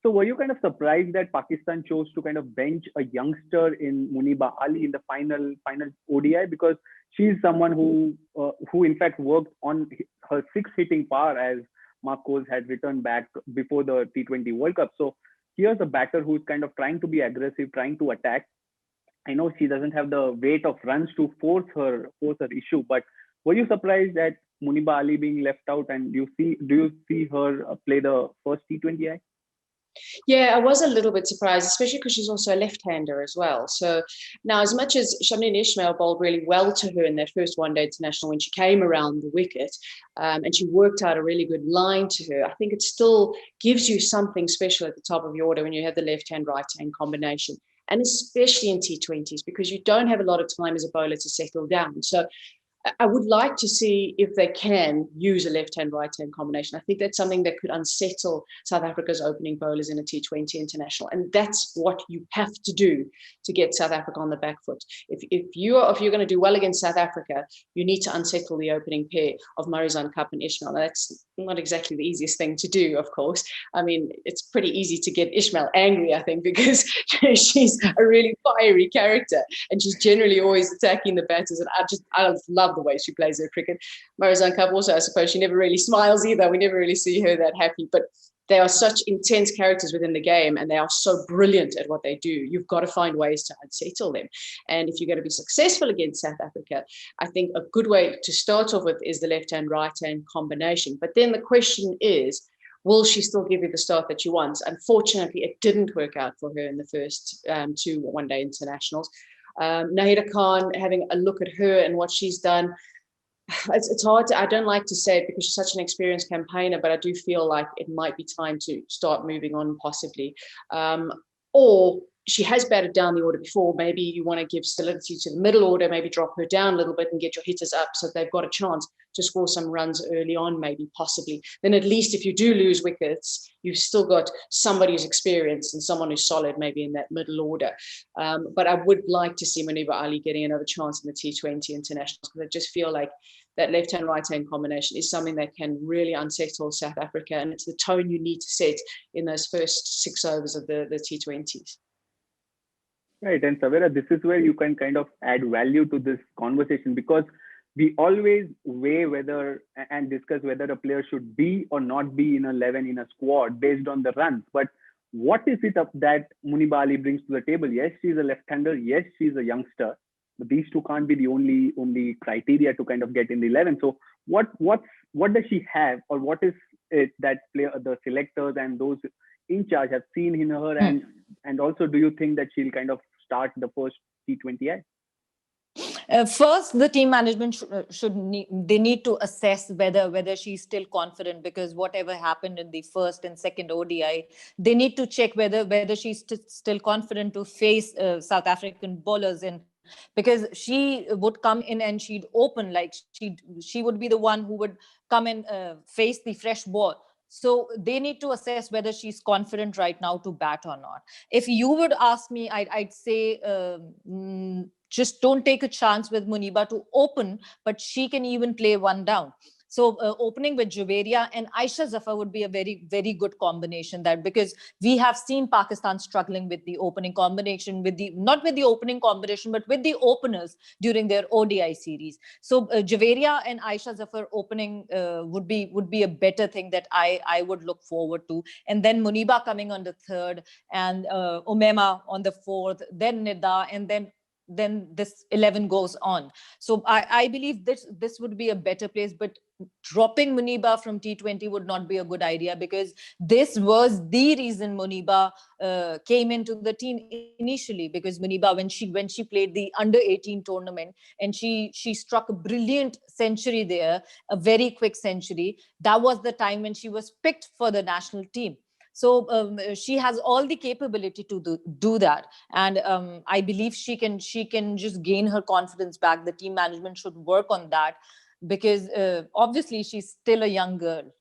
So were you kind of surprised that Pakistan chose to kind of bench a youngster in Muniba Ali in the final ODI, because she's someone who in fact worked on her six hitting power, as Mark Coles had returned back before the T20 World Cup. So here's a batter who's kind of trying to be aggressive, trying to attack. I know she doesn't have the weight of runs to force her issue, but were you surprised that Muniba Ali being left out, and do you see her play the first T20I? Yeah, I was a little bit surprised, especially because she's also a left-hander as well. So now, as much as Shamlin Ismail bowled really well to her in that first one-day international when she came around the wicket, and she worked out a really good line to her, I think it still gives you something special at the top of your order when you have the left-hand, right-hand combination. And especially in T20s, because you don't have a lot of time as a bowler to settle down. So I would like to see if they can use a left-hand, right-hand combination. I think that's something that could unsettle South Africa's opening bowlers in a T20 international, and that's what you have to do to get South Africa on the back foot. If you're going to do well against South Africa, you need to unsettle the opening pair of Marizanne Kapp and Ismail. Now, that's not exactly the easiest thing to do, of course. I mean, it's pretty easy to get Ismail angry, I think, because she's a really fiery character, and she's generally always attacking the batters, and I love the way she plays her cricket. Marizanne Kapp also, I suppose, she never really smiles either. We never really see her that happy, but they are such intense characters within the game, and they are so brilliant at what they do. You've got to find ways to unsettle them. And if you're going to be successful against South Africa, I think a good way to start off with is the left-hand, right-hand combination. But then the question is, will she still give you the start that she wants? Unfortunately, it didn't work out for her in the first two one-day internationals. Nahida Khan, having a look at her and what she's done, it's hard I don't like to say it because she's such an experienced campaigner, but I do feel like it might be time to start moving on possibly. Or she has batted down the order before. Maybe you want to give solidity to the middle order, maybe drop her down a little bit and get your hitters up so they've got a chance to score some runs early on, maybe, possibly. Then at least if you do lose wickets, you've still got somebody who's experienced and someone who's solid maybe in that middle order. But I would like to see Muniba Ali getting another chance in the T20 internationals, because I just feel like that left-hand, right-hand combination is something that can really unsettle South Africa, and it's the tone you need to set in those first 6 overs of the T20s. Right. And Savera, this is where you can kind of add value to this conversation, because we always weigh whether and discuss whether a player should be or not be in 11 in a squad based on the runs. But what is it up that Muniba Ali brings to the table? Yes, she's a left-hander. Yes, she's a youngster. But these two can't be the only criteria to kind of get in the 11. So what does she have, or what is it that the selectors and those in charge have seen in her, and also do you think that she'll kind of start the first T20I? First, the team management need to assess whether she's still confident, because whatever happened in the first and second ODI, they need to check whether she's still confident to face South African bowlers, and because she would come in and she'd open, like she would be the one who would come and face the fresh ball. So they need to assess whether she's confident right now to bat or not. If you would ask me, I'd say just don't take a chance with Muniba to open, but she can even play one down. So opening with Javeria and Aisha Zafar would be a very, very good combination, that because we have seen Pakistan struggling with the opening combination, not with the opening combination, but with the openers during their ODI series. So Javeria and Aisha Zafar opening would be a better thing that I would look forward to. And then Muniba coming on the third, and Umema on the fourth, then Nida, and then this 11 goes on. So I believe this would be a better place, but dropping Muniba from T20 would not be a good idea, because this was the reason Muniba came into the team initially, because Muniba, when she played the under-18 tournament and she struck a brilliant century there, a very quick century, that was the time when she was picked for the national team. So she has all the capability to do that, and I believe she can just gain her confidence back. The team management should work on that, because obviously she's still a young girl.